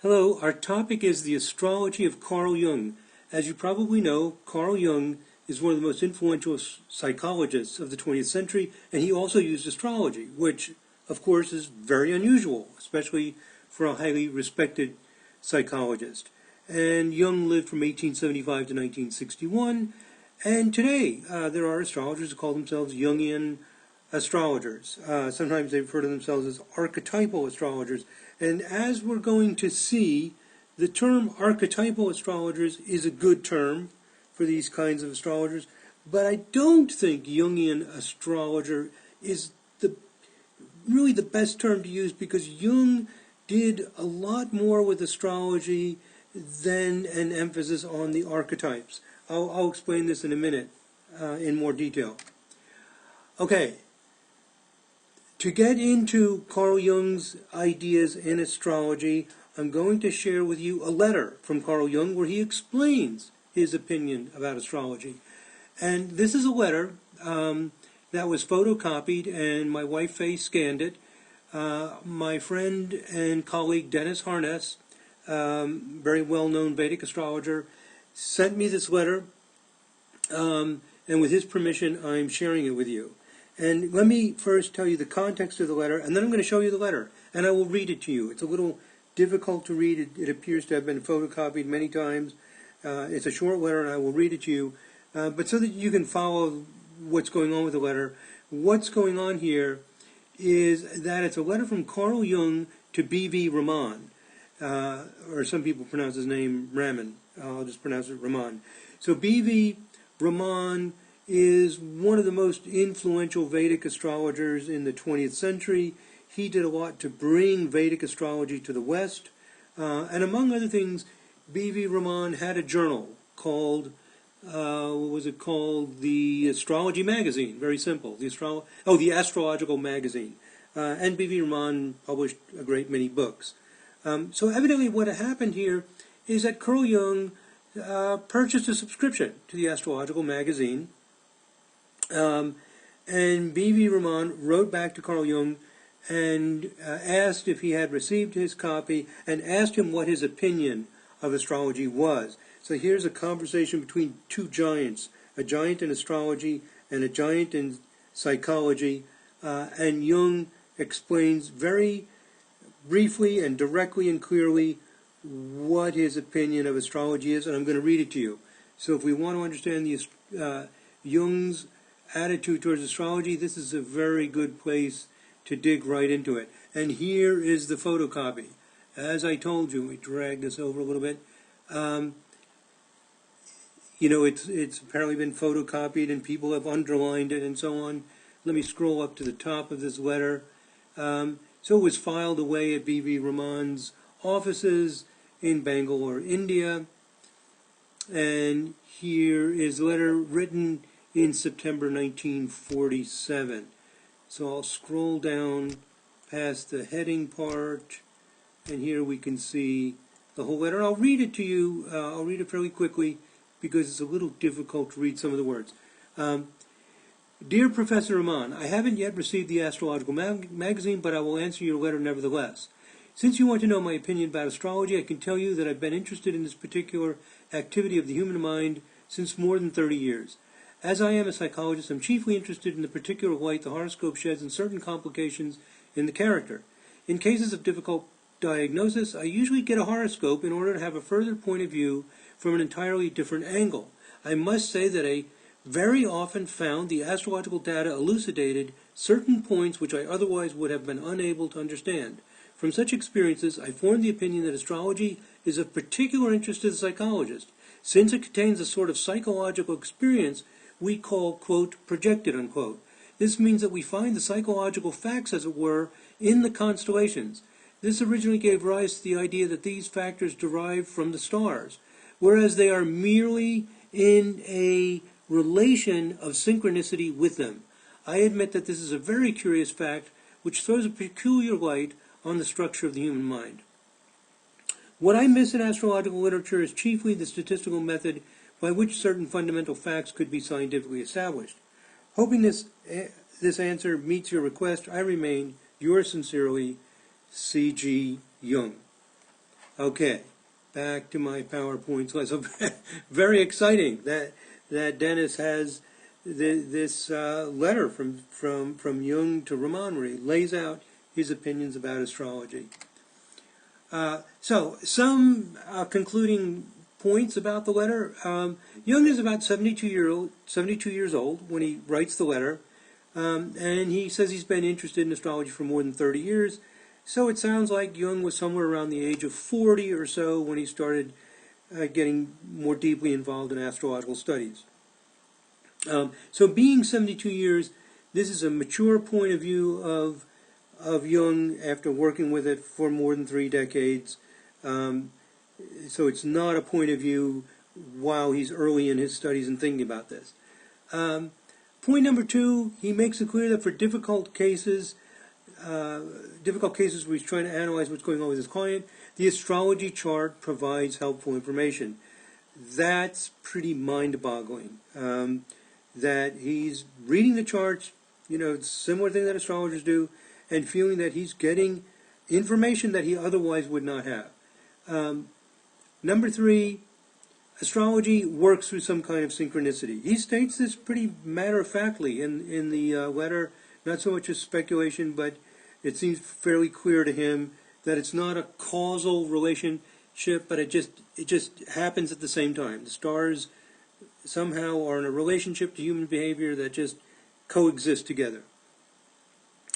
Hello, our topic is the astrology of Carl Jung. As you probably know, Carl Jung is one of the most influential psychologists of the 20th century, and he also used astrology, which, of course, is very unusual, especially for a highly respected psychologist. And Jung lived from 1875 to 1961, and today there are astrologers who call themselves Jungian astrologers. Sometimes they refer to themselves as archetypal astrologers. And as we're going to see, the term archetypal astrologers is a good term for these kinds of astrologers, but I don't think Jungian astrologer is really the best term to use, because Jung did a lot more with astrology than an emphasis on the archetypes. I'll explain this in a minute in more detail. Okay. To get into Carl Jung's ideas in astrology, I'm going to share with you a letter from Carl Jung where he explains his opinion about astrology. And this is a letter that was photocopied, and my wife Faye scanned it. My friend and colleague Dennis Harness, very well-known Vedic astrologer, sent me this letter, and with his permission I'm sharing it with you. And let me first tell you the context of the letter, and then I'm going to show you the letter, and I will read it to you. It's a little difficult to read. It appears to have been photocopied many times. It's a short letter, and I will read it to you. But so that you can follow what's going on with the letter, what's going on here is that it's a letter from Carl Jung to V B Raman, or some people pronounce his name Raman. I'll just pronounce it Raman. So V B Raman is one of the most influential Vedic astrologers in the 20th century. He did a lot to bring Vedic astrology to the West. And among other things, V B Raman had a journal called, what was it called? The Astrology Magazine. Very simple. The Astrological Magazine. And V B Raman published a great many books. So evidently what happened here is that Carl Jung purchased a subscription to the Astrological Magazine. And V B Raman wrote back to Carl Jung and asked if he had received his copy, and asked him what his opinion of astrology was. So here's a conversation between two giants, a giant in astrology and a giant in psychology, and Jung explains very briefly and directly and clearly what his opinion of astrology is, and I'm going to read it to you. So if we want to understand Jung's attitude towards astrology, this is a very good place to dig right into it. And here is the photocopy. As I told you, we drag this over a little bit. It's apparently been photocopied, and people have underlined it and so on. Let me scroll up to the top of this letter. So it was filed away at V B Raman's offices in Bangalore, India. And here is a letter written in September 1947. So I'll scroll down past the heading part, and here we can see the whole letter. I'll read it to you. I'll read it fairly quickly because it's a little difficult to read some of the words. Dear Professor Raman, I haven't yet received the Astrological Magazine, but I will answer your letter nevertheless. Since you want to know my opinion about astrology, I can tell you that I've been interested in this particular activity of the human mind since more than 30 years. As I am a psychologist, I'm chiefly interested in the particular light the horoscope sheds on certain complications in the character. In cases of difficult diagnosis, I usually get a horoscope in order to have a further point of view from an entirely different angle. I must say that I very often found the astrological data elucidated certain points which I otherwise would have been unable to understand. From such experiences, I formed the opinion that astrology is of particular interest to the psychologist, since it contains a sort of psychological experience we call, quote, projected, unquote. This means that we find the psychological facts, as it were, in the constellations. This originally gave rise to the idea that these factors derive from the stars, whereas they are merely in a relation of synchronicity with them. I admit that this is a very curious fact which throws a peculiar light on the structure of the human mind. What I miss in astrological literature is chiefly the statistical method by which certain fundamental facts could be scientifically established. Hoping this answer meets your request, I remain, yours sincerely, C.G. Jung. Okay, back to my PowerPoint slide. So very exciting that Dennis has this letter from Jung to Raman, where he lays out his opinions about astrology. So some concluding points about the letter. Jung is about 72 years old when he writes the letter, and he says he's been interested in astrology for more than 30 years. So it sounds like Jung was somewhere around the age of 40 or so when he started getting more deeply involved in astrological studies. So being 72 years, this is a mature point of view of Jung after working with it for more than 3 decades. So it's not a point of view while he's early in his studies and thinking about this. Point number 2, he makes it clear that for difficult cases where he's trying to analyze what's going on with his client, the astrology chart provides helpful information. That's pretty mind-boggling. That he's reading the charts, it's a similar thing that astrologers do, and feeling that he's getting information that he otherwise would not have. Number 3, astrology works through some kind of synchronicity. He states this pretty matter-of-factly in the letter, not so much as speculation, but it seems fairly clear to him that it's not a causal relationship, but it just happens at the same time. The stars somehow are in a relationship to human behavior that just coexist together.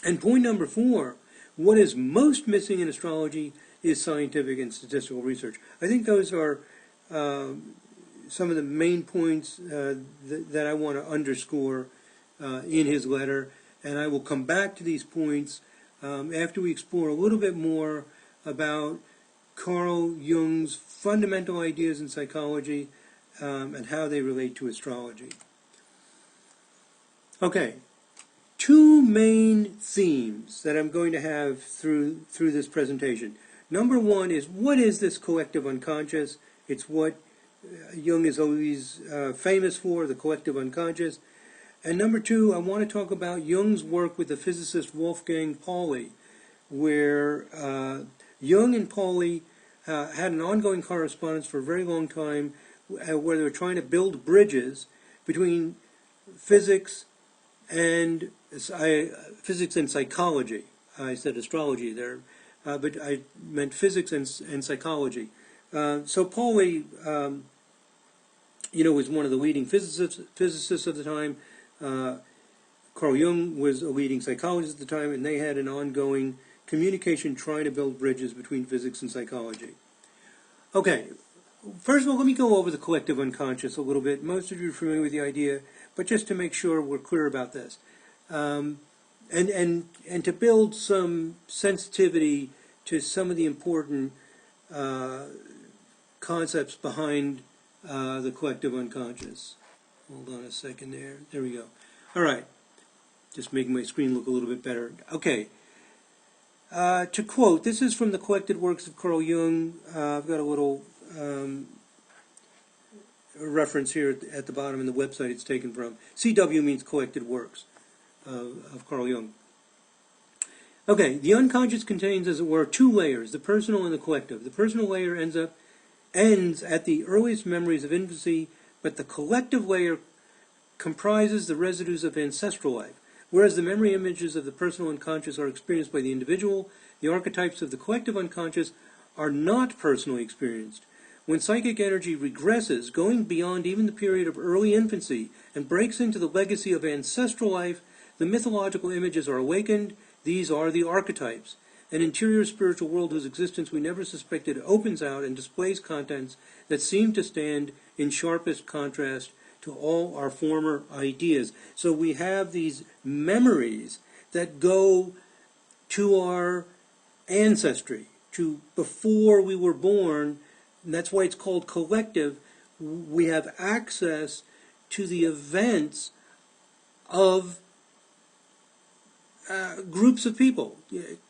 And point number 4, what is most missing in astrology is scientific and statistical research. I think those are some of the main points that I want to underscore in his letter, and I will come back to these points after we explore a little bit more about Carl Jung's fundamental ideas in psychology and how they relate to astrology. Okay, 2 main themes that I'm going to have through this presentation. Number 1 is, what is this collective unconscious? It's what Jung is always famous for, the collective unconscious. And number 2, I want to talk about Jung's work with the physicist Wolfgang Pauli, where Jung and Pauli had an ongoing correspondence for a very long time, where they were trying to build bridges between physics and psychology. I said astrology there, but I meant physics and psychology. So Pauli, was one of the leading physicists of the time. Carl Jung was a leading psychologist at the time, and they had an ongoing communication trying to build bridges between physics and psychology. Okay, first of all, let me go over the collective unconscious a little bit. Most of you are familiar with the idea, but just to make sure we're clear about this. And to build some sensitivity to some of the important concepts behind the collective unconscious. Hold on a second there. There we go. All right. Just making my screen look a little bit better. Okay. To quote, this is from the Collected Works of Carl Jung. I've got a little reference here at the bottom in the website it's taken from. CW means Collected Works of Carl Jung. Okay, the unconscious contains, as it were, 2 layers, the personal and the collective. The personal layer ends at the earliest memories of infancy, but the collective layer comprises the residues of ancestral life. Whereas the memory images of the personal unconscious are experienced by the individual, the archetypes of the collective unconscious are not personally experienced. When psychic energy regresses, going beyond even the period of early infancy, and breaks into the legacy of ancestral life, the mythological images are awakened. These are the archetypes. An interior spiritual world whose existence we never suspected opens out and displays contents that seem to stand in sharpest contrast to all our former ideas. So we have these memories that go to our ancestry, to before we were born, and that's why it's called collective. We have access to the events of groups of people,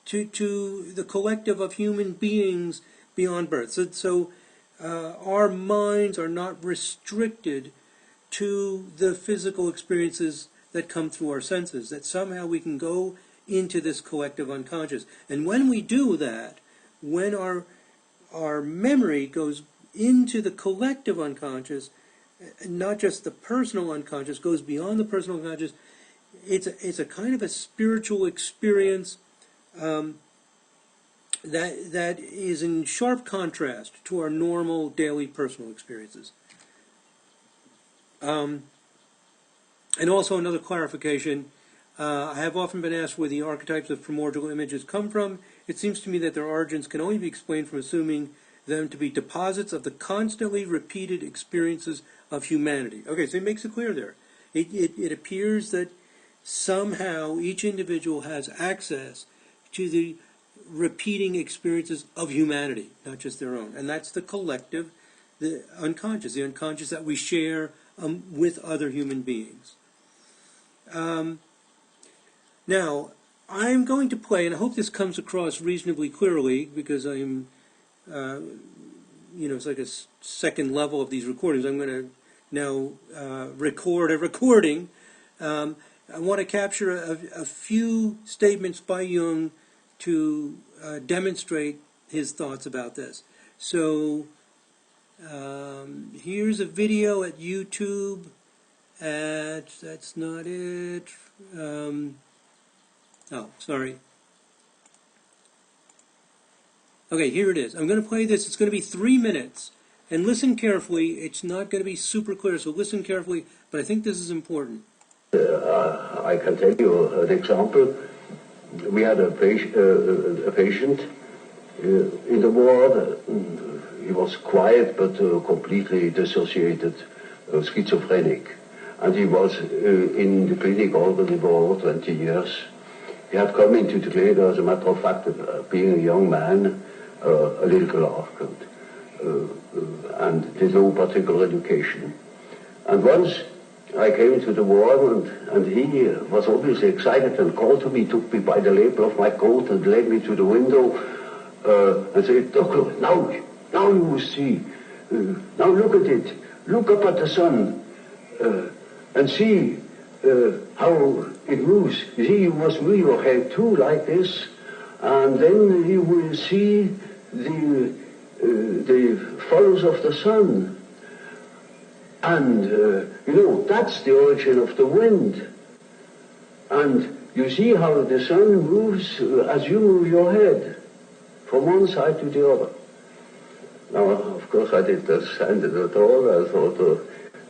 to the collective of human beings beyond birth. So our minds are not restricted to the physical experiences that come through our senses, that somehow we can go into this collective unconscious. And when we do that, when our our memory goes into the collective unconscious, not just the personal unconscious, goes beyond the personal unconscious. It's a kind of a spiritual experience that is in sharp contrast to our normal daily personal experiences. And also another clarification, I have often been asked where the archetypes of primordial images come from. It seems to me that their origins can only be explained from assuming them to be deposits of the constantly repeated experiences of humanity. Okay, so it makes it clear there. It appears that somehow each individual has access to the repeating experiences of humanity, not just their own. And that's the collective, the unconscious that we share with other human beings. Now, I'm going to play, and I hope this comes across reasonably clearly, because I'm, it's like a second level of these recordings. I'm going to now record a recording. I want to capture a few statements by Jung to demonstrate his thoughts about this. So here's a video at YouTube that's not it. Oh, sorry. Okay, here it is. I'm going to play this. It's going to be 3 minutes. And listen carefully. It's not going to be super clear, so listen carefully. But I think this is important. I can tell you an example. We had a patient in the ward. He was quiet but completely dissociated, schizophrenic. And he was in the clinic already for over 20 years. He had come into the clinic, as a matter of fact, being a young man, a little clerk, and did no particular education. And once I came to the ward, and he was obviously excited and called to me, took me by the lapel of my coat and led me to the window and said, "Doctor, now you will see. Now look at it. Look up at the sun and see how it moves. You see, you must move your head too, like this, and then you will see the follows of the sun. And, that's the origin of the wind. And you see how the sun moves as you move your head from one side to the other." Now, of course, I didn't understand it at all. I thought,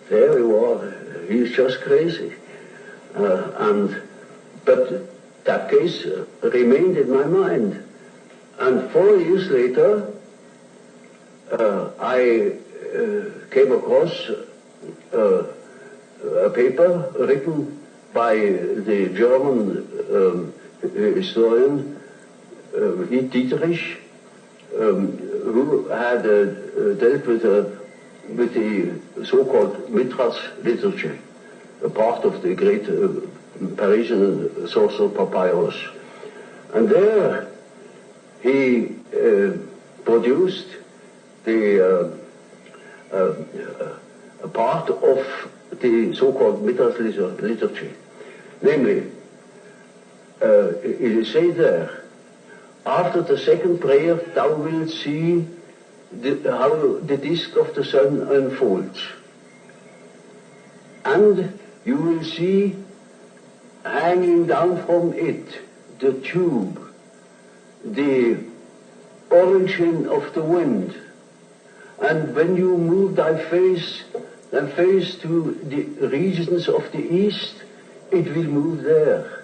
there you are, he's just crazy. But that case remained in my mind. And 4 years later, I came across a paper written by the German historian Dietrich, who had dealt with the so-called Mithras literature, a part of the great Parisian sorcerer papyrus. And there he produced a part of the so-called Mithras literature. Namely, it is said there, after the second prayer, thou wilt see how the disk of the sun unfolds. And you will see hanging down from it the tube, the origin of the wind. And when you move thy face to the regions of the east, it will move there.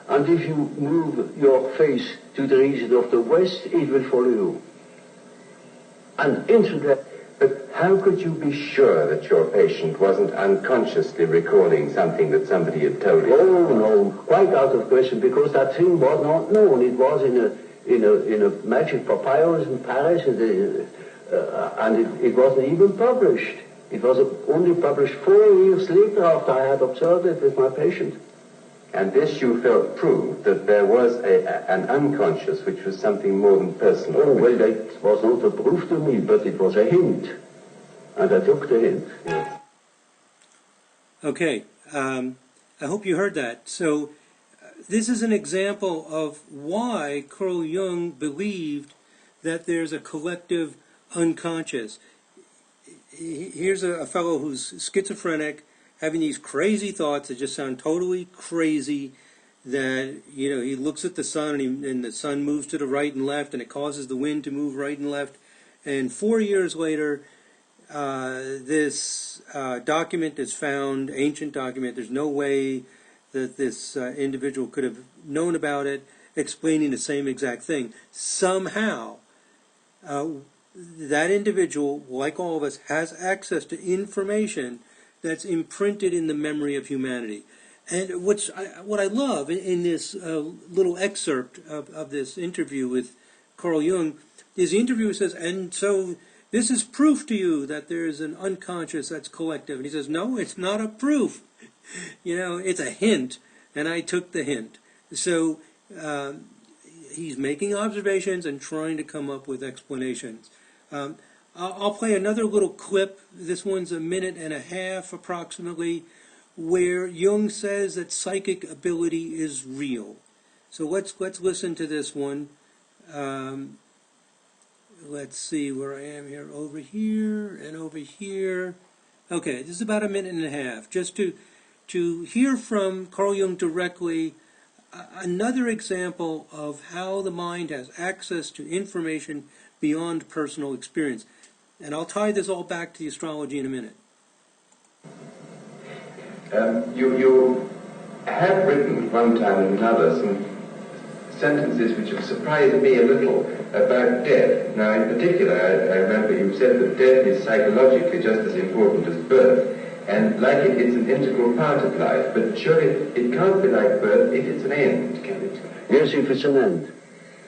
And if you move your face to the region of the west, it will follow you. And into that. But how could you be sure that your patient wasn't unconsciously recalling something that somebody had told him? Oh, no, quite out of question, because that thing was not known. It was in a magic papyrus in Paris, and it wasn't even published. It was only published 4 years later after I had observed it with my patient. And this you felt proved that there was an unconscious which was something more than personal. Oh, well, that was not a proof to me, but it was a hint. And I took the hint. Yeah. Okay, I hope you heard that. So this is an example of why Carl Jung believed that there's a collective unconscious. Here's a fellow who's schizophrenic, having these crazy thoughts that just sound totally crazy, that, you know, he looks at the sun and the sun moves to the right and left, and it causes the wind to move right and left. And 4 years later, this document is found, ancient document. There's no way that this individual could have known about it, explaining the same exact thing. Somehow, that individual, like all of us, has access to information that's imprinted in the memory of humanity. And what I love in this little excerpt of this interview with Carl Jung is the interviewer says, and so this is proof to you that there is an unconscious that's collective. And he says, no, it's not a proof. You know, it's a hint, and I took the hint. So he's making observations and trying to come up with explanations. I'll play another little clip. This one's 1.5 minutes approximately, where Jung says that psychic ability is real. So let's listen to this one. Let's see where I am here. Over here and over here. Okay, this is about 1.5 minutes, just to hear from Carl Jung directly. Another example of how the mind has access to information beyond personal experience. And I'll tie this all back to the astrology in a minute. You have written one time and another some sentences which have surprised me a little about death. Now, in particular, I remember you said that death is psychologically just as important as birth, and like it, it's an integral part of life. But surely it can't be like birth if it's an end, can it? Yes, if it's an end.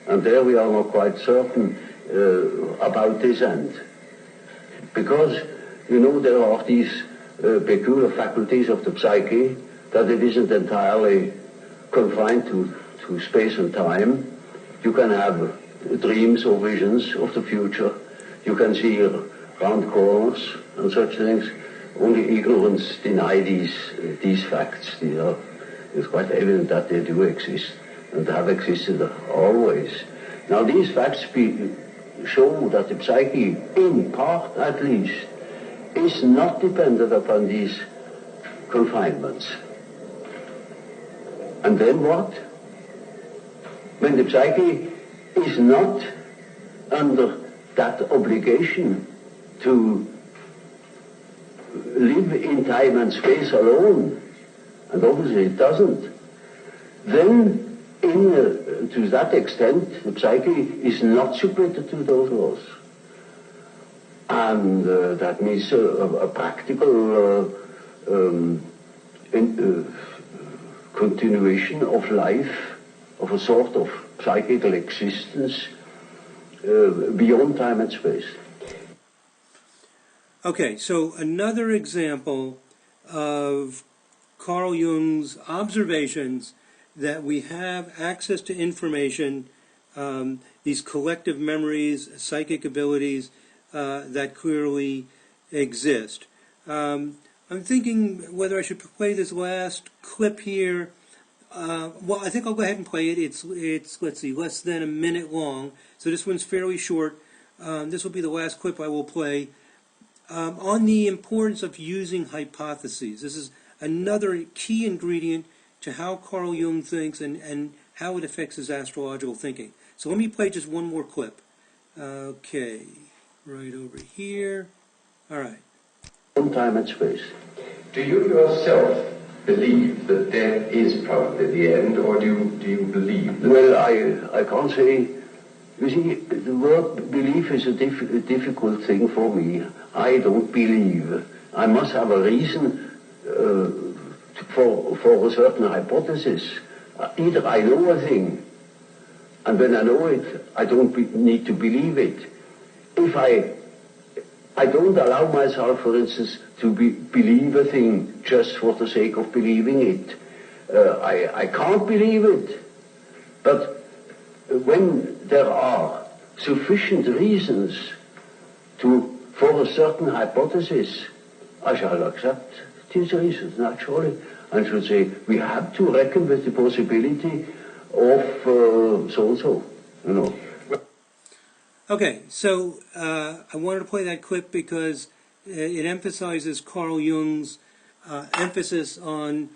And there we are not quite certain about this end. Because, you know, there are these peculiar faculties of the psyche, that it isn't entirely confined to space and time. You can have dreams or visions of the future. You can see round corners and such things. Only ignorance deny these facts. It's quite evident that they do exist and have existed always. Now these facts show that the psyche, in part at least, is not dependent upon these confinements. And then what? When the psyche is not under that obligation to live in time and space alone, and obviously it doesn't, then to that extent the psyche is not submitted to those laws. And that means a practical continuation of life, of a sort of psychical existence beyond time and space. Okay, so another example of Carl Jung's observations that we have access to information, these collective memories, psychic abilities that clearly exist. I'm thinking whether I should play this last clip here. Well, I think I'll go ahead and play it. It's let's see, less than 1 minute long. So this one's fairly short. This will be the last clip I will play. On the importance of using hypotheses. This is another key ingredient to how Carl Jung thinks and how it affects his astrological thinking. So let me play just one more clip. Okay, right over here. All right. Time and space. Do you yourself believe that death is probably the end, or do you believe that? Well, I can't say. You see, the word belief is a difficult thing for me. I don't believe. I must have a reason for a certain hypothesis. Either I know a thing, and when I know it, I don't need to believe it. If I don't allow myself, for instance, to believe a thing just for the sake of believing it. I can't believe it. But when there are sufficient reasons for a certain hypothesis, I shall accept these reasons, naturally, and should say, we have to reckon with the possibility of so-and-so, you know. Okay, so I wanted to play that clip because it emphasizes Carl Jung's emphasis on,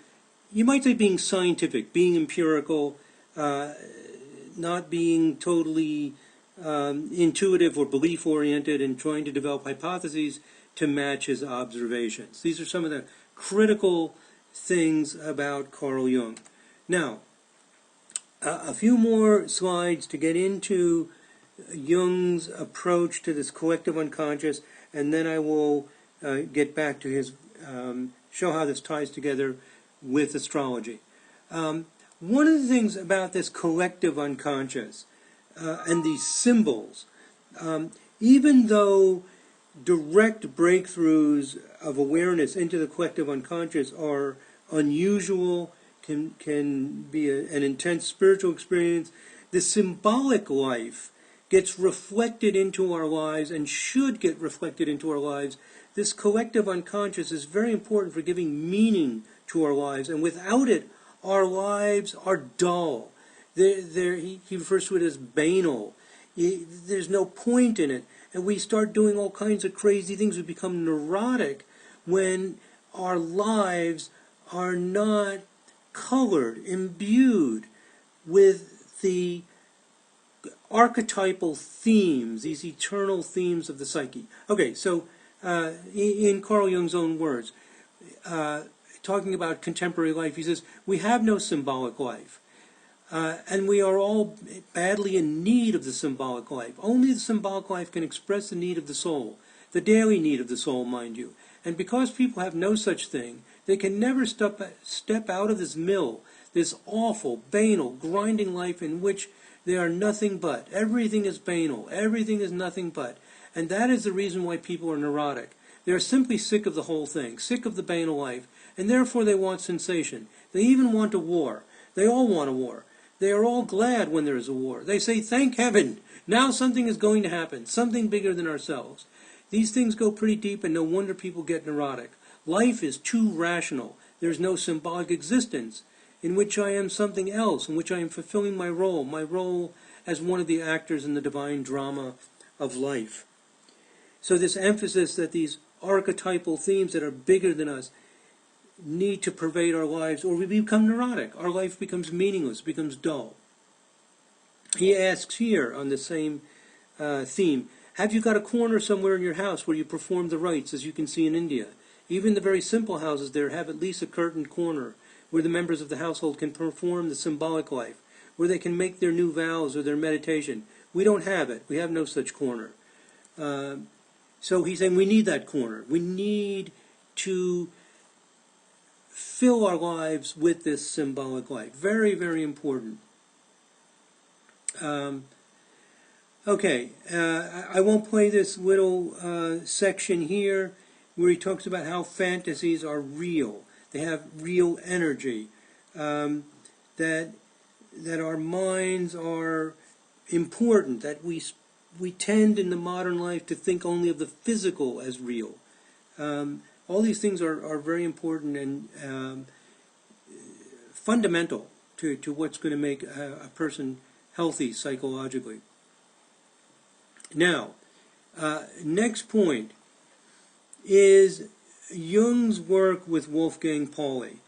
you might say, being scientific, being empirical, not being totally intuitive or belief-oriented, and trying to develop hypotheses to match his observations. These are some of the critical things about Carl Jung. Now, a few more slides to get into Jung's approach to this collective unconscious, and then I will get back to his, show how this ties together with astrology. One of the things about this collective unconscious and these symbols, even though direct breakthroughs of awareness into the collective unconscious are unusual, can be an intense spiritual experience, the symbolic life gets reflected into our lives and should get reflected into our lives. This collective unconscious is very important for giving meaning to our lives, and without it, our lives are dull. He refers to it as banal. There's no point in it, and we start doing all kinds of crazy things. We become neurotic when our lives are not colored, imbued with the archetypal themes, these eternal themes of the psyche. Okay, so in Carl Jung's own words, talking about contemporary life, he says, we have no symbolic life. And we are all badly in need of the symbolic life. Only the symbolic life can express the need of the soul, the daily need of the soul, mind you. And because people have no such thing, they can never step out of this mill, this awful, banal, grinding life in which they are nothing but. Everything is banal. Everything is nothing but. And that is the reason why people are neurotic. They are simply sick of the whole thing, sick of the banal life, and therefore they want sensation. They even want a war. They all want a war. They are all glad when there is a war. They say, thank heaven, now something is going to happen, something bigger than ourselves. These things go pretty deep, and no wonder people get neurotic. Life is too rational. There's no symbolic existence in which I am something else, in which I am fulfilling my role as one of the actors in the divine drama of life. So this emphasis that these archetypal themes that are bigger than us need to pervade our lives, or we become neurotic. Our life becomes meaningless, becomes dull. He asks here on the same theme, have you got a corner somewhere in your house where you perform the rites, as you can see in India? Even the very simple houses there have at least a curtained corner where the members of the household can perform the symbolic life, where they can make their new vows or their meditation. We don't have it. We have no such corner. So he's saying we need that corner. We need to fill our lives with this symbolic life. Very, very important. Okay, I won't play this little section here where he talks about how fantasies are real. They have real energy. That our minds are important. That we tend in the modern life to think only of the physical as real. All these things are very important and fundamental to what's going to make a person healthy psychologically. Now, next point is Jung's work with Wolfgang Pauli.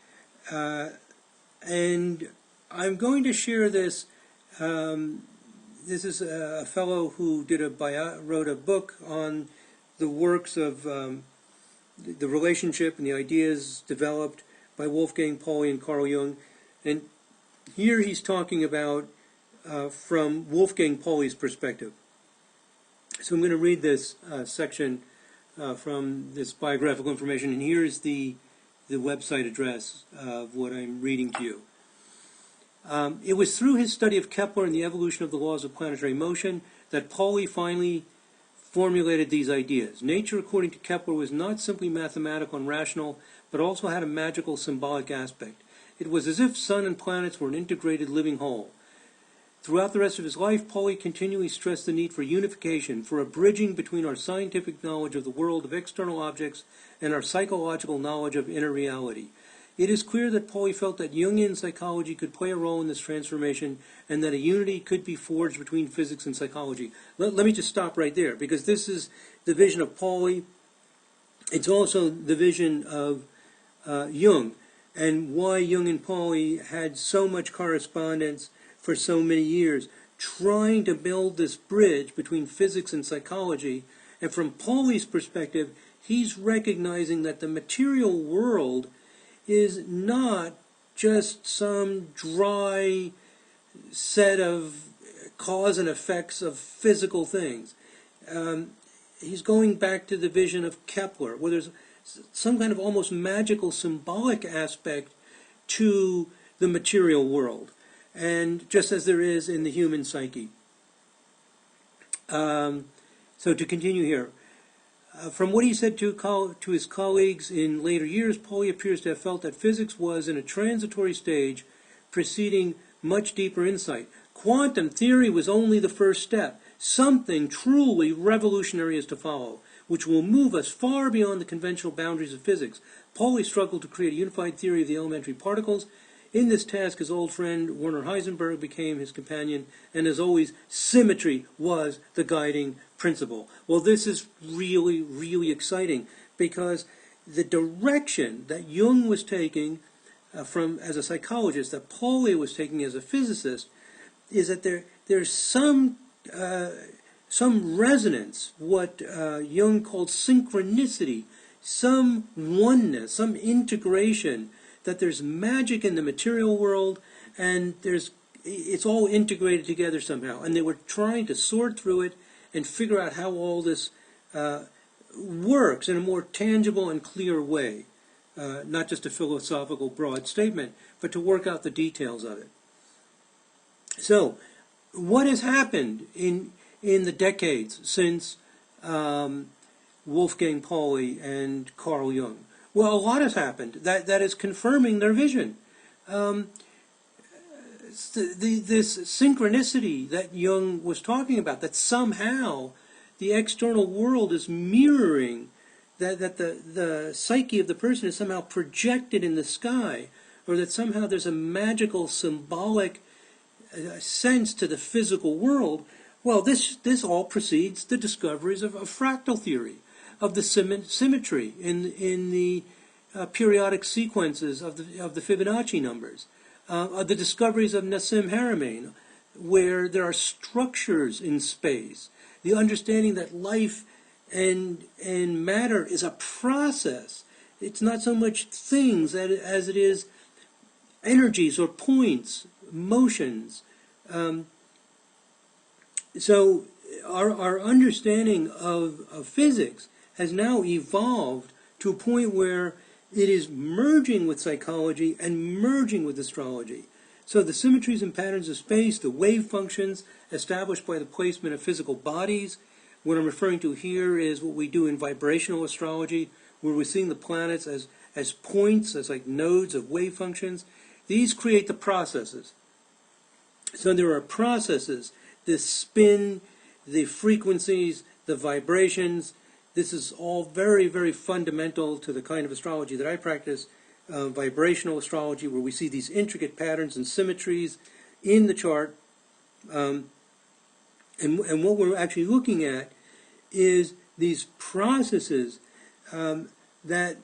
And I'm going to share this. This is a fellow who wrote a book on the works of the relationship and the ideas developed by Wolfgang Pauli and Carl Jung. And here he's talking about from Wolfgang Pauli's perspective. So I'm going to read this section from this biographical information, and here's the website address of what I'm reading to you. It was through his study of Kepler and the evolution of the laws of planetary motion that Pauli finally formulated these ideas. Nature, according to Kepler, was not simply mathematical and rational, but also had a magical symbolic aspect. It was as if sun and planets were an integrated living whole. Throughout the rest of his life, Pauli continually stressed the need for unification, for a bridging between our scientific knowledge of the world of external objects and our psychological knowledge of inner reality. It is clear that Pauli felt that Jungian psychology could play a role in this transformation and that a unity could be forged between physics and psychology. Let me just stop right there, because this is the vision of Pauli. It's also the vision of Jung, and why Jung and Pauli had so much correspondence for so many years, trying to build this bridge between physics and psychology. And from Pauli's perspective, he's recognizing that the material world is not just some dry set of cause and effects of physical things. He's going back to the vision of Kepler, where there's some kind of almost magical, symbolic aspect to the material world, and just as there is in the human psyche. So to continue here, from what he said to his colleagues in later years, Pauli appears to have felt that physics was in a transitory stage preceding much deeper insight. Quantum theory was only the first step. Something truly revolutionary is to follow, which will move us far beyond the conventional boundaries of physics. Pauli struggled to create a unified theory of the elementary particles. In this task, his old friend Werner Heisenberg became his companion, and as always, symmetry was the guiding principle. Well, this is really, really exciting, because the direction that Jung was taking as a psychologist, that Pauli was taking as a physicist, is that there's some resonance, what Jung called synchronicity, some oneness, some integration, that there's magic in the material world, and it's all integrated together somehow. And they were trying to sort through it and figure out how all this works in a more tangible and clear way, not just a philosophical broad statement, but to work out the details of it. So, what has happened in the decades since Wolfgang Pauli and Carl Jung? Well, a lot has happened that is confirming their vision. This synchronicity that Jung was talking about, that somehow the external world is mirroring, that the psyche of the person is somehow projected in the sky, or that somehow there's a magical, symbolic sense to the physical world. Well, this all precedes the discoveries of fractal theory, of the symmetry in the periodic sequences of the Fibonacci numbers, the discoveries of Nassim Haramein, where there are structures in space, the understanding that life and matter is a process. It's not so much things as it is energies or points, motions. So our understanding of physics has now evolved to a point where it is merging with psychology and merging with astrology. So the symmetries and patterns of space, the wave functions established by the placement of physical bodies. What I'm referring to here is what we do in vibrational astrology, where we're seeing the planets as points, as like nodes of wave functions. These create the processes. So there are processes, the spin, the frequencies, the vibrations. This is all very, very fundamental to the kind of astrology that I practice, vibrational astrology, where we see these intricate patterns and symmetries in the chart. And what we're actually looking at is these processes that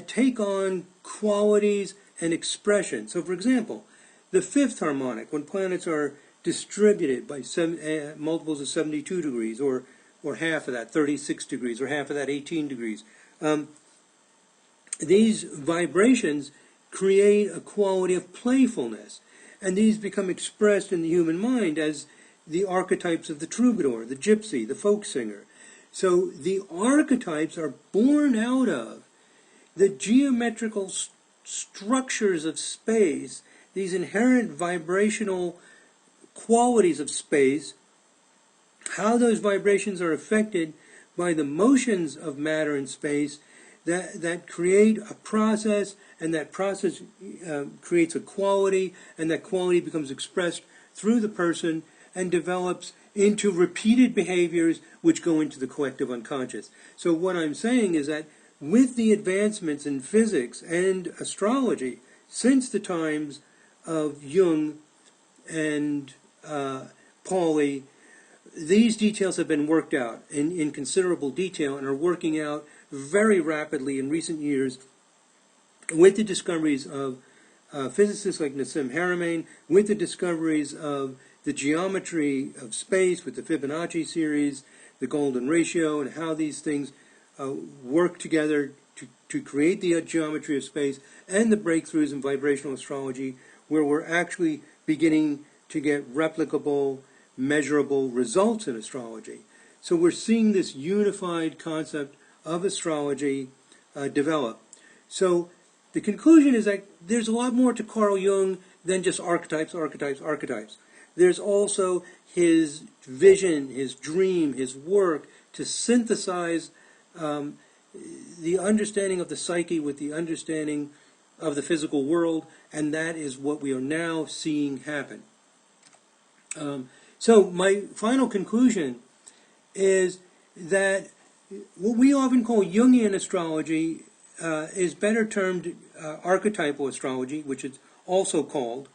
take on qualities and expression. So, for example, the fifth harmonic, when planets are distributed by multiples of 72 degrees, or half of that, 36 degrees, or half of that, 18 degrees. These vibrations create a quality of playfulness, and these become expressed in the human mind as the archetypes of the troubadour, the gypsy, the folk singer. So the archetypes are born out of the geometrical structures of space, these inherent vibrational qualities of space, how those vibrations are affected by the motions of matter in space that create a process, and that process creates a quality, and that quality becomes expressed through the person and develops into repeated behaviors which go into the collective unconscious. So what I'm saying is that with the advancements in physics and astrology since the times of Jung and Pauli, these details have been worked out in considerable detail and are working out very rapidly in recent years with the discoveries of physicists like Nassim Haramein, with the discoveries of the geometry of space, with the Fibonacci series, the golden ratio, and how these things work together to create the geometry of space, and the breakthroughs in vibrational astrology, where we're actually beginning to get replicable, measurable results in astrology. So we're seeing this unified concept of astrology develop. So the conclusion is that there's a lot more to Carl Jung than just archetypes, archetypes, archetypes. There's also his vision, his dream, his work to synthesize the understanding of the psyche with the understanding of the physical world, and that is what we are now seeing happen. So my final conclusion is that what we often call Jungian astrology is better termed archetypal astrology, which it's also called,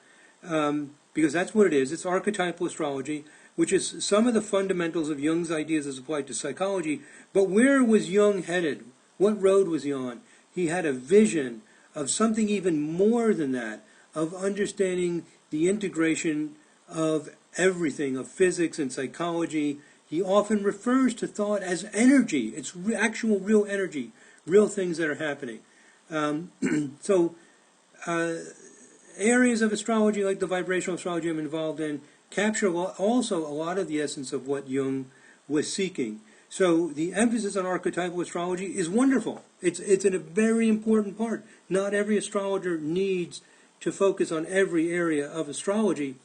because that's what it is. It's archetypal astrology, which is some of the fundamentals of Jung's ideas as applied to psychology. But where was Jung headed? What road was he on? He had a vision of something even more than that, of understanding the integration of everything, of physics and psychology. He often refers to thought as energy. It's actual real energy, real things that are happening. Areas of astrology like the vibrational astrology I'm involved in capture also a lot of the essence of what Jung was seeking. So the emphasis on archetypal astrology is wonderful. It's a very important part. Not every astrologer needs to focus on every area of astrology.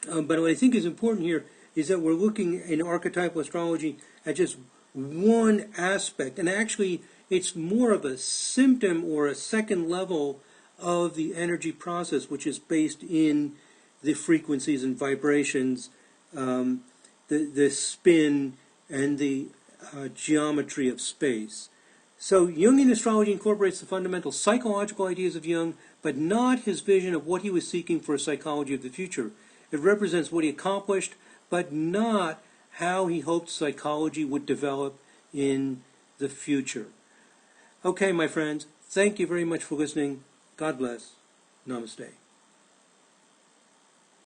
But what I think is important here is that we're looking in archetypal astrology at just one aspect. And actually, it's more of a symptom or a second level of the energy process, which is based in the frequencies and vibrations, the spin, and the geometry of space. So Jungian astrology incorporates the fundamental psychological ideas of Jung, but not his vision of what he was seeking for a psychology of the future. It represents what he accomplished, but not how he hoped psychology would develop in the future. Okay, my friends, thank you very much for listening. God bless. Namaste.